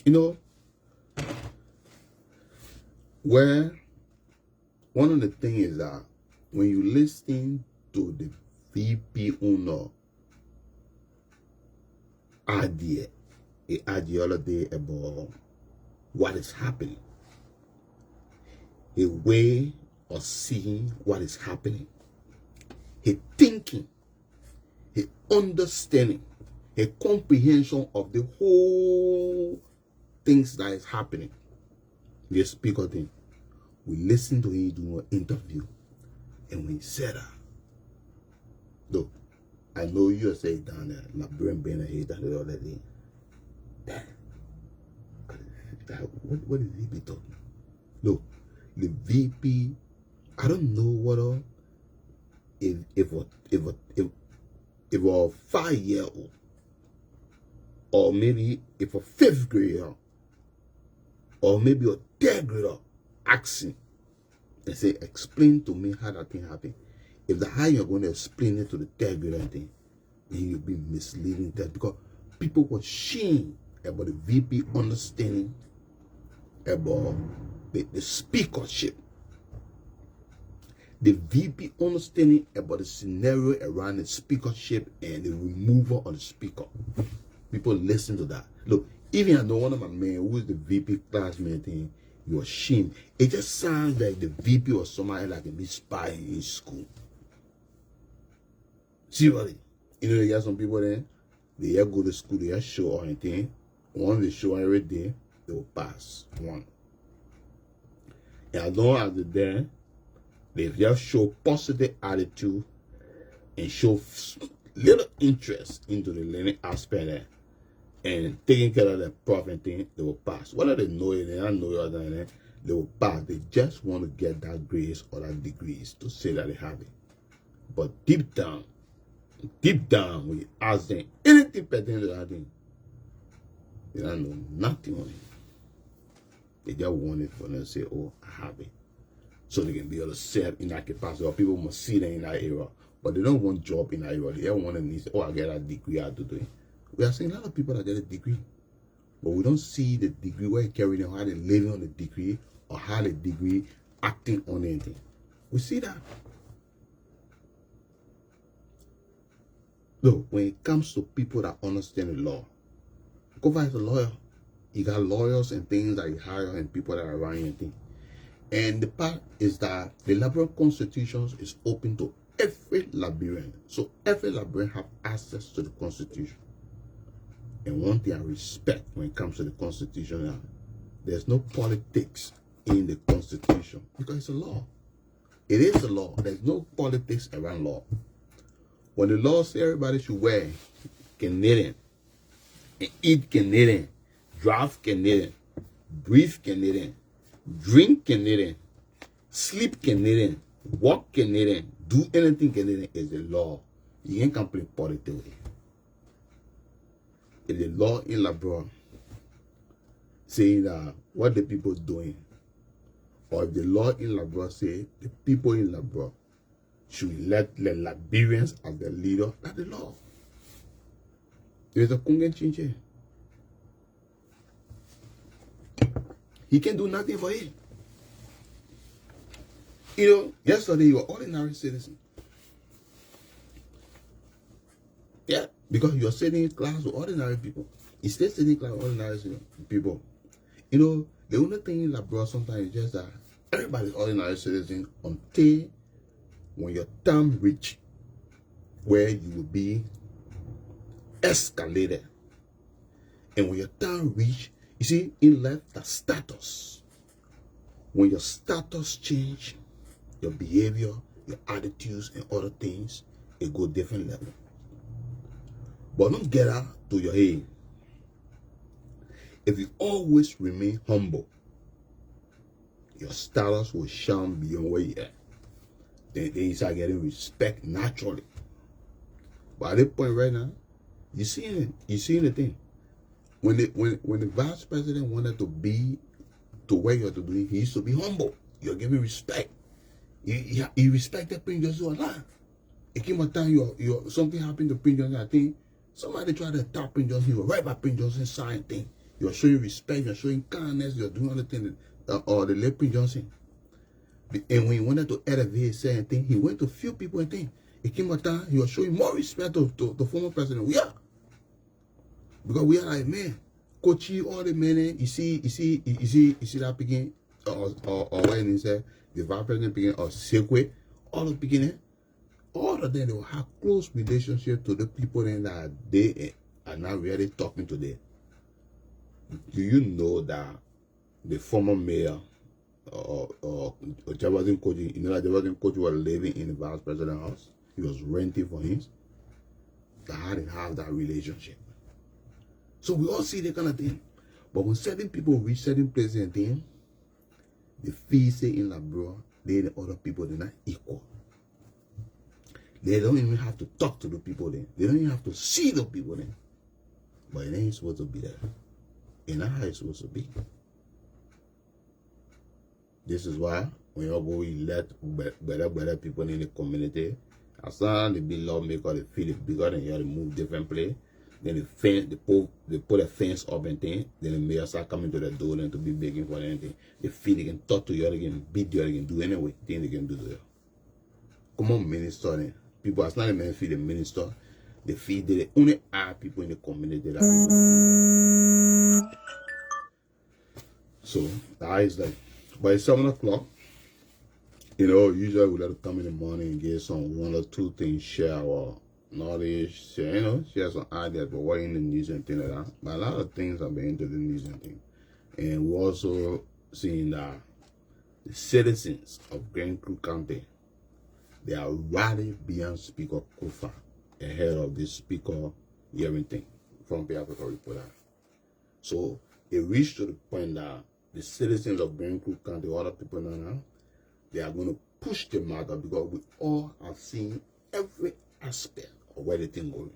You know, where one of the things is that when you listen to the VP owner idea, an ideology about what is happening, a way of seeing what is happening, a thinking, a understanding, a comprehension of the whole things that is happening. The speaker thing. We listened to him do an interview, and when he said that, look, I know you are saying down there, Liberian being a hater the other day. What is he be talking? Look, the VP, I don't know what if a 5-year-old, or maybe if a 5th grader, or maybe a 3rd grader asking and say, explain to me how that thing happened. If the how you're going to explain it to the third grader thing, then you'll be misleading that, because people were shamed about the VP understanding about the speakership. The VP understanding about the scenario around the speakership and the removal of the speaker. People listen to that. Look, even I know one of my men who is the VP classmate thing, you are ashamed. It just sounds like the VP or somebody like a spy in school. Seriously. You know, you got some people there, they go to school, they show or anything. Once they show every day, they will pass. One. And as long as they're there, they just show positive attitude and show little interest into the learning aspect there and taking care of the profit thing, they will pass. Whether they know it, they don't know it, they will pass. They just want to get that grades or that degrees to say that they have it. But deep down, when you ask them anything pertaining to that thing, they don't know nothing on it. They just want it for them to say, oh, I have it. So they can be able to serve in that capacity, or people must see them in that area. But they don't want job in that area. They don't want to need, oh, I get a degree, I have to do it. We are seeing a lot of people that get a degree, but we don't see the degree where they carry them, how they living on the degree, or how the degree acting on anything. We see that. Look, when it comes to people that understand the law, go find a lawyer. You got lawyers and things that you hire and people that are around you and things. And the part is that the Liberian Constitution is open to every Liberian. So every Liberian have access to the Constitution. And one thing I respect when it comes to the Constitution, there's no politics in the Constitution because it's a law. It is a law. There's no politics around law. When the law says everybody should wear Canadian, and eat Canadian, drive Canadian, breathe Canadian, drink Canadian, sleep Canadian, walk Canadian, do anything Canadian is the law. You can't complain politics with it. If the law in Liberian saying that what the people doing, or if the law in Liberian say the people in Liberian should let the Liberians as the leader, that's the law. There's a Kungan Chinche. He can do nothing for it. You know, yesterday you were ordinary citizen. Yeah, because you're sitting in class with ordinary people. You still sitting in class with ordinary people. You know, the only thing in Liberia sometimes is just that everybody's ordinary citizen until when your time reach where you will be escalated. And when your time reach, you see, in life, the status. When your status change, your behavior, your attitudes, and other things, it go different level. But don't get out to your head. If you always remain humble, your status will shine beyond where you are. Then you start getting respect naturally. But at this point right now, you seeing the thing. When the vice president wanted to be to where you have to do, he used to be humble. You're giving respect. He respected Prince Johnson a lot. It came a time something happened to Prince Johnson. I think somebody tried to attack Prince Johnson. You were right by Prince Johnson's side thing. You're showing respect. You're showing kindness. You're doing all the things. Or the late Prince Johnson. And when he wanted to elevate certain thing, he went to few people and things. It came a time he was showing more respect to the former president. We are. Because we are like, man, coachy all the men, you see that picking, or when he said the vice president picking, or Sekwe, all the beginning, all of them, they will have close relationship to the people then that they are not really talking to them. Do you know that the former mayor or Jefferson Kochi, you know that Jefferson Kochi was living in the vice president's house? He was renting for him. They had to have that relationship. So we all see that kind of thing. But when certain people reach certain places and things, the feel say in Liberia, they and the other people, they're not equal. They don't even have to talk to the people then. They don't even have to see the people then. But it ain't supposed to be there. It's not how it's supposed to be. This is why when you go elect better people in the community, as long as they be lawmaker, they feel it bigger, then you have to move different place. Then they put a fence up and thing. Then the mayor start coming to the door and to be begging for anything. They feel they can talk to you, they can beat you, they can do anyway. Thing they can do to you. Come on, minister. Then. People, as long as men feel the minister, they feel they only are people in the community that people. So that is like by 7 o'clock. You know, usually we let them come in the morning and get some 1 or 2 things, share our knowledge, share, you know, share some ideas about what in the news and things like that. But a lot of things have been into the news and things. And we're also seeing that the citizens of Grand Creek County, they are rallying beyond Speaker Kofa ahead of this Speaker hearing thing from the Africa report. So it reached to the point that the citizens of Grand Creek County, other people now, they are going to push the matter because we all have seen every aspect of where the thing going.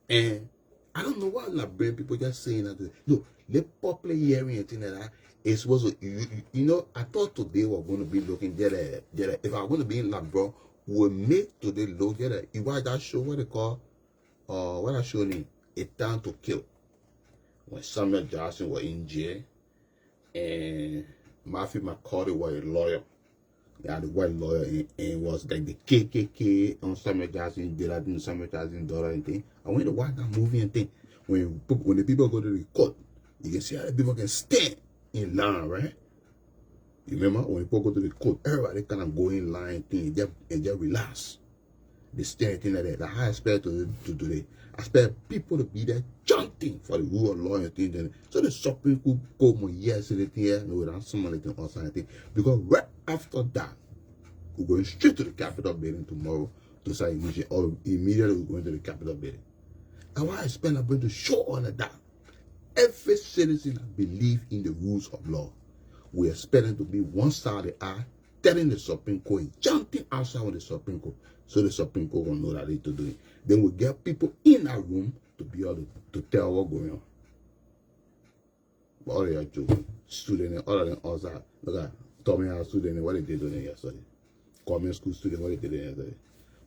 And I don't know why Liberian people just saying that. Look, the popular hearing and things like that, it's supposed to, you know, I thought today we're going to be looking at if I'm going to be in Liberian, we'll make today look at you watch that show, what they call, what I show name, A Time to Kill. When Samuel Jackson was in jail, and Matthew McCarty was a lawyer. They had a white lawyer, and it was like the KKK on Samuel Jackson, did that in Samuel Jackson's daughter and thing. I went to watch that movie and thing. When the people go to the court, you can see how the people can stand in line, right? You remember when people go to the court, everybody kind of go in line thing and just relax. They stand thing like that. That's how I expect to do today. I expect people to be there chanting for the rule of law and things. So the Supreme Court go more yesterday thing, no, that's some other thing also thing. Because right after that, we're going straight to the Capitol building tomorrow to start initiation, or immediately we're going to the Capitol building. And why I expect I'm going to show all of that. Every citizen that believes in the rules of law, we expect them to be one side of the eye, telling the Supreme Court and chanting outside of the Supreme Court, so the Supreme Court will know that they to do it. Then we get people in that room to be able to tell what's going on. But all they are joking. Students, all of them outside. Look at Tommy House students, what they did on it yesterday. Common school students, what they did yesterday.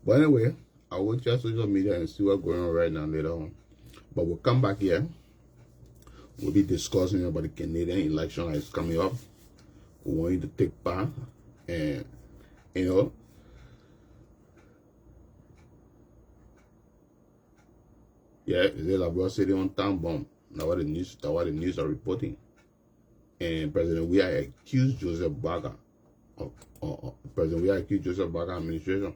But anyway, I will check social media and see what's going on right now later on. But we'll come back here. We'll be discussing about the Canadian election that is coming up. We want you to take part. And, you know, yeah, it's like we're sitting on time bomb. Now what the news are reporting. And President we are accused Joseph Baga administration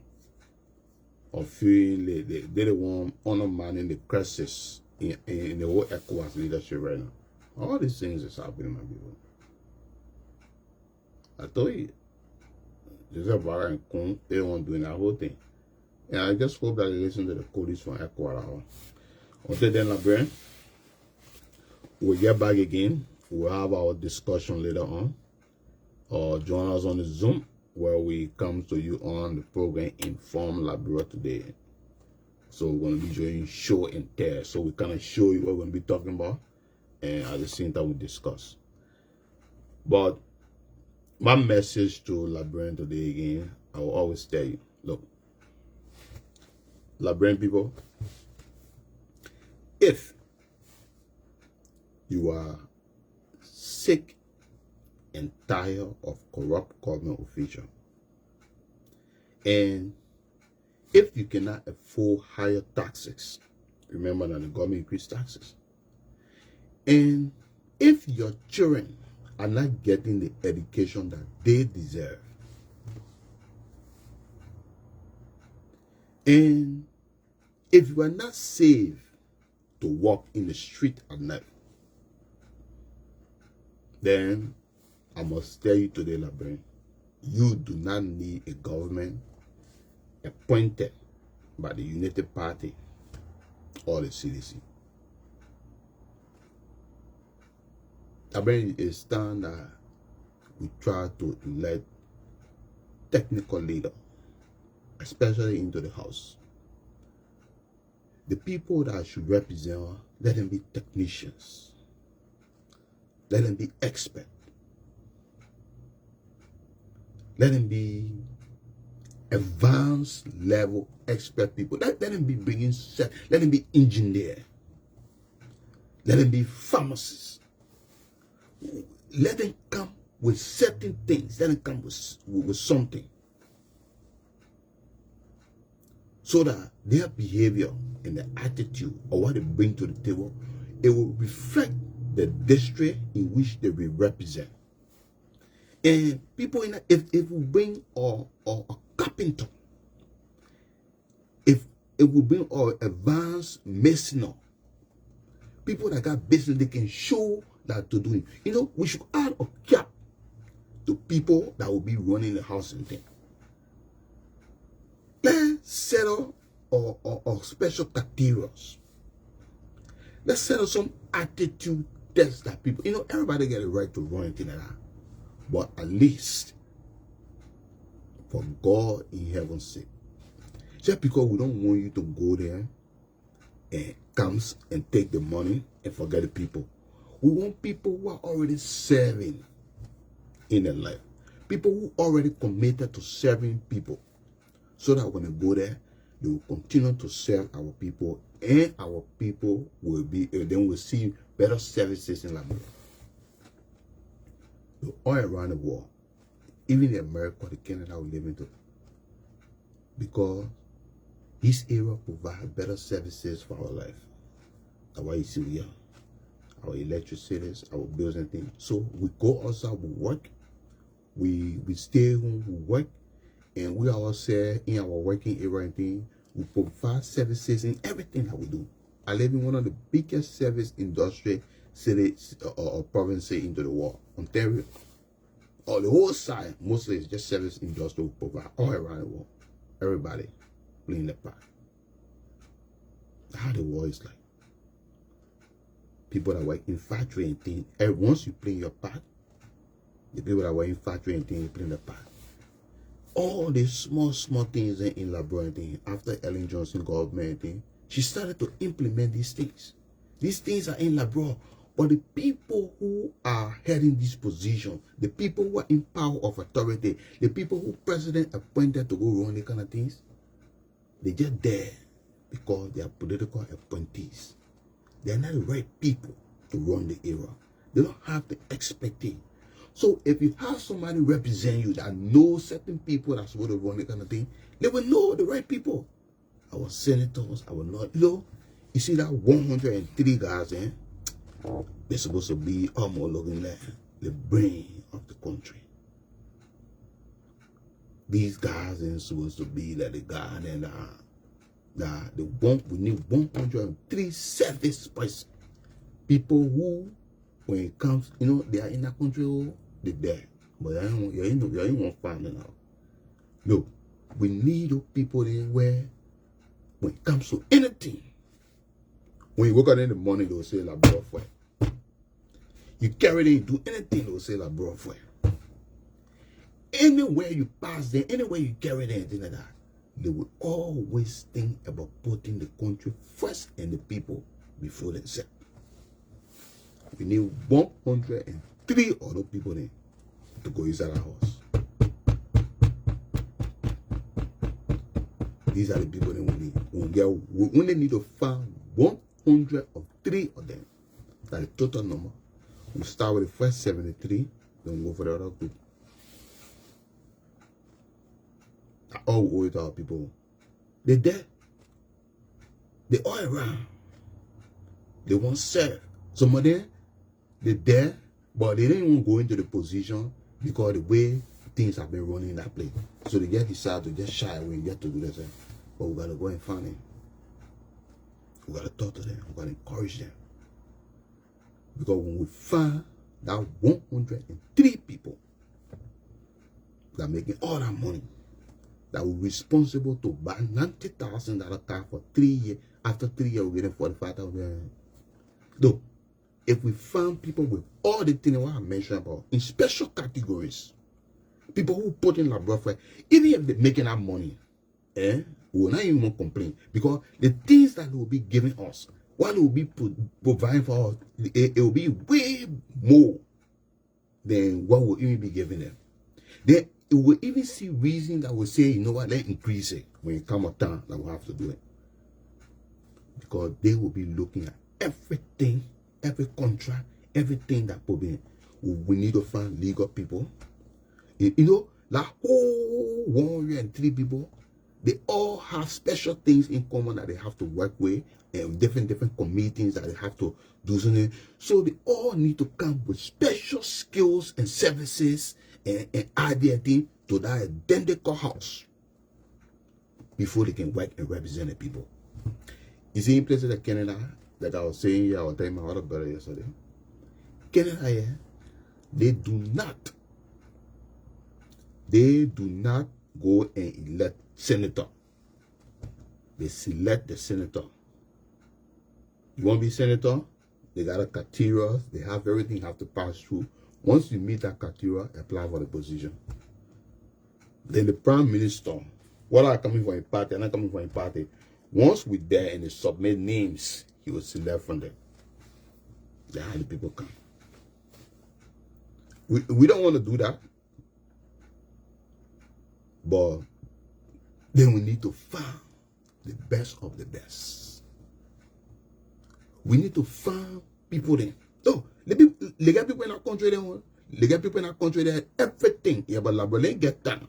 of feeling they the one undermining the crisis in the whole ECOWAS leadership right now. All these things is happening, my people. I told you, Joseph Baga and Kung, they the one doing that whole thing. And I just hope that they listen to the police from ECOWAS. Until then, Liberian, we'll get back again. We'll have our discussion later on. Or join us on the Zoom where we come to you on the program Inform Liberia today. So we're going to be doing show and tell. So we kind of show you what we're going to be talking about. And at the same time we discuss. But my message to Liberian today again, I will always tell you, look, Liberian people, if you are sick and tired of corrupt government officials, and if you cannot afford higher taxes, remember that the government increased taxes, and if your children are not getting the education that they deserve, and if you are not safe to walk in the street at night, then I must tell you today, Liberian, you do not need a government appointed by the United Party or the CDC. Liberian, is time that we try to elect technical leader, especially into the House. The people that should represent, let them be technicians. Let them be experts. Let them be advanced level expert people. Let them be bringing, let them be engineer. Let them be pharmacists. Let them come with certain things. Let them come with something. So that their behavior and their attitude or what they bring to the table, it will reflect the district in which they will represent. And people in if we bring a carpenter, if it will bring our advanced masoner, people that got business, they can show that to do it. You know, we should add a cap to people that will be running the house and thing. Let's settle or special criteria. Let's settle some attitude tests that people, you know, everybody get a right to run anything like that. But at least, for God in heaven's sake, just because we don't want you to go there and comes and take the money and forget the people. We want people who are already serving in their life. People who already committed to serving people. So that when they go there, they will continue to serve our people, and our people will be, then we'll see better services in Liberia. All around the world, even in America, the Canada we live into, because this area provides better services for our life. That's why you see we are. Our electricity, our bills and things. So we go outside, we work. We stay home, we work. And we ourselves in our working area and thing, we provide services in everything that we do. I live in one of the biggest service industry cities or provinces into the world, Ontario. Or the whole side, mostly it's just service industry we provide all around the world. Everybody playing their part. How the world is like. People that work in factory and things, once you play your part, the people that work in factory and things, you play their part. All these small things in Liberia, after Ellen Johnson government, she started to implement these things. These things are in Liberia, but the people who are heading this position, the people who are in power of authority, the people who president appointed to go run the kind of things, they just there because they are political appointees. They are not the right people to run the era. They don't have the expertise. So if you have somebody represent you that knows certain people that's supposed to run the kind of thing, they will know the right people. Our senators, our Lord. You see that 103 guys, they're supposed to be almost looking like the brain of the country. These guys ain't supposed to be like the guy and we need 103 service person. People who, when it comes, you know, they are in that country, they're there. But you ain't gonna find it out. Look, we need those people there where, when it comes to anything, when you wake up in the morning, they'll say, la bro, for you carry them, do anything, they'll say, la bro, for anywhere you pass them, anywhere you carry them, anything like that, they will always think about putting the country first and the people before themselves. We need 103 other people there to go inside our house. These are the people that we need. We only need to find 103 of them. That's the total number. We start with the first 73, then go for the other group. All we owe it to our people. They're there. They're all around. They won't serve. Some of them, they're there, but they didn't even go into the position because the way things have been running in that place. So they just decide to just shy away and get to do this. But we gotta go and find them. We gotta talk to them. We gotta encourage them. Because when we find that 103 people that are making all that money, that were responsible to buy $90,000 car for 3 years, after 3 years we're getting $45,000. Though, if we found people with all the things I mentioned about, in special categories, people who put in laboratory, even if they're making that money, we will not even complain. Because the things that they will be giving us, what they will be providing for us, it will be way more than what we'll even be giving them. Then, it will even see reason that will say, you know what, let's increase it when it comes a time that we'll have to do it. Because they will be looking at everything, every contract, everything that will be. We need to find legal people. You know, that whole 103 people, they all have special things in common that they have to work with, and different committees that they have to do something. So they all need to come with special skills and services and idea thing to that identical house before they can work and represent the people. You see in places like Canada, like I was saying here, I was telling my other brother yesterday, Canada here, they do not go and elect senator. They select the senator. You want to be senator? They got a criteria. They have everything you have to pass through. Once you meet that criteria, apply for the position. Then the prime minister, what are coming from a party, and not coming from a party. Once we're there and they submit names, he will select from them. That's how the people come. We don't want to do that. But then we need to find the best of the best. We need to find people there. Oh, les gars people in our country there. Les gars people in our country there, everything. Yeah, but they get done.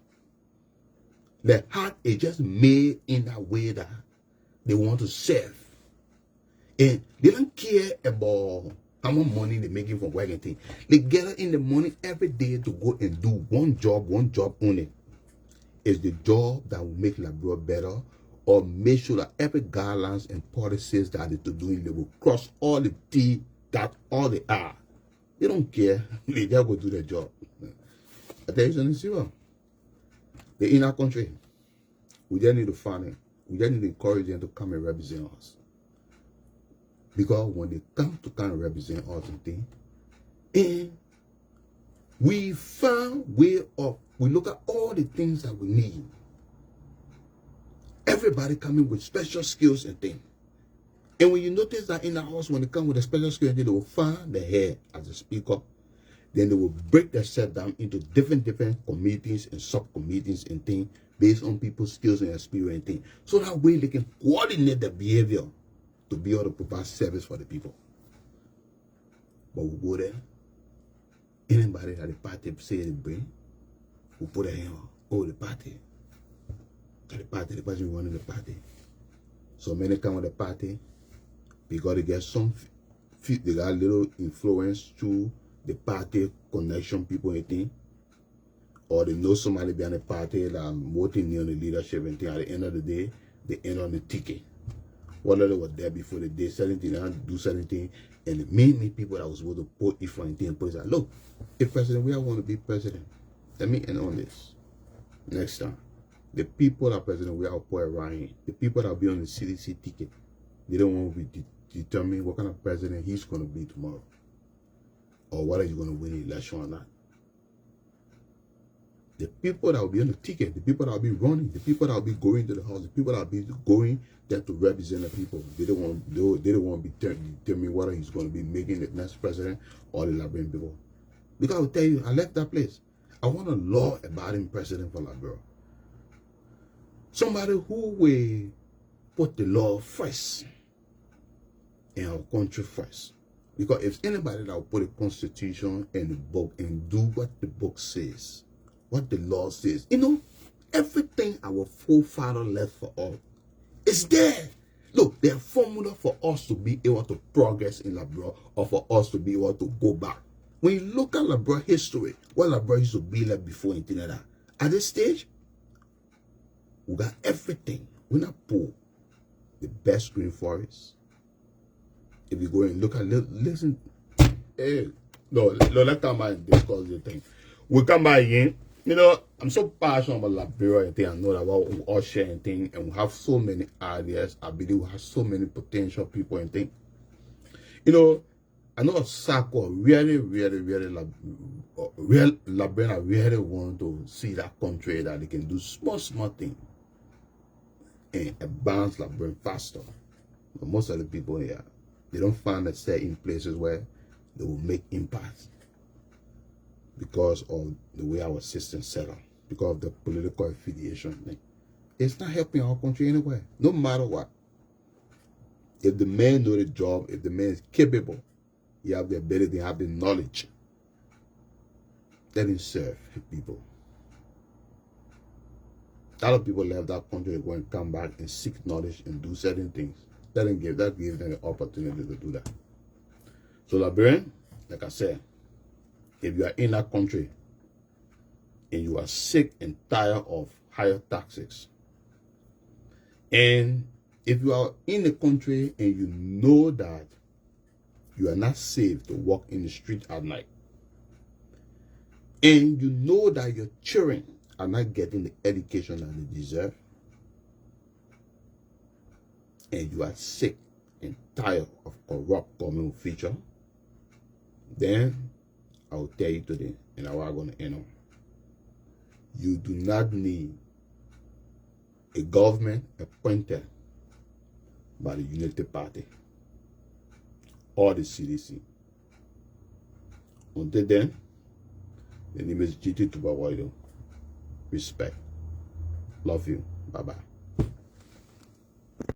Their heart is just made in that way that they want to serve. And they don't care about how much money they're making from working thing. They get up in the morning every day to go and do one job only. It's the job that will make Liberia better, or make sure that every guidelines and policies that they're doing, they will cross all the T, that all the R. They don't care. They just go do their job. I tell you something serious. They're in our country. We just need to find it. We just need to encourage them to come and represent us. Because when they come to kind of represent us and things, and we found way of, we look at all the things that we need. Everybody coming with special skills and things. And when you notice that in the house, when they come with a special skill, they will find the head as a speaker. Then they will break themselves down into different committees and subcommittees and things based on people's skills and experience and things. So that way they can coordinate their behavior to be able to provide service for the people. But we go there. Anybody that the party say they bring, we put a hand on, oh, the party. The person running the party. So many come with the party because they get they got a little influence through the party connection people and thing. Or they know somebody behind the party that I'm voting near the leadership and thing. At the end of the day, they end on the ticket. Whether they were there before they did certain things, they do certain things, and the main people that was supposed to put it for anything, put it, look, if president, we all want to be president. Let me end on this. Next time. The people that president we are put around here, the people that will be on the CDC ticket, they don't want to be determine what kind of president he's going to be tomorrow. Or whether he's going to win the election or not. The people that will be on the ticket, the people that will be running, the people that will be going to the house, the people that will be going there to represent the people, they don't want to be determine whether he's going to be making the next president or the Liberian people. Because I will tell you, I left that place. I want a law-abiding president for Liberia. Somebody who will put the law first in our country first. Because if anybody that will put a constitution in the book and do what the book says, what the law says, you know, everything our forefather left for us is there. Look, there's a formula for us to be able to progress in Liberia or for us to be able to go back. When you look at Liberia history, what Liberia used to be like before anything like that, at this stage, we got everything. We're not poor. The best green forest. If you go and look at, listen, hey, no, let's come back and discuss the thing. We'll come back again. You know, I'm so passionate about Liberia and thing. I know that we all share and thing, and we have so many ideas. I believe we have so many potential people and thing. You know, I know Sako really Liberian really want to see that country that they can do small things and advance Liberian faster. But most of the people here, they don't find themselves in places where they will make impact because of the way our system set up. because of the political affiliation. It's not helping our country anywhere, no matter what. If the man knows the job, if the man is capable, he have the ability, have the knowledge, let him serve people. A lot of people left that country, go and come back and seek knowledge and do certain things. That gives them the opportunity to do that. So Liberian, like I said, if you are in that country and you are sick and tired of higher taxes, and if you are in the country and you know that you are not safe to walk in the street at night, and you know that your children are not getting the education that they deserve, and you are sick and tired of corrupt government officials, then I will tell you today, and I'm going to end on. You do not need a government appointed by the Unity Party or the CDC. Until then, the name is GT Tubawayo. Respect. Love you. Bye-bye.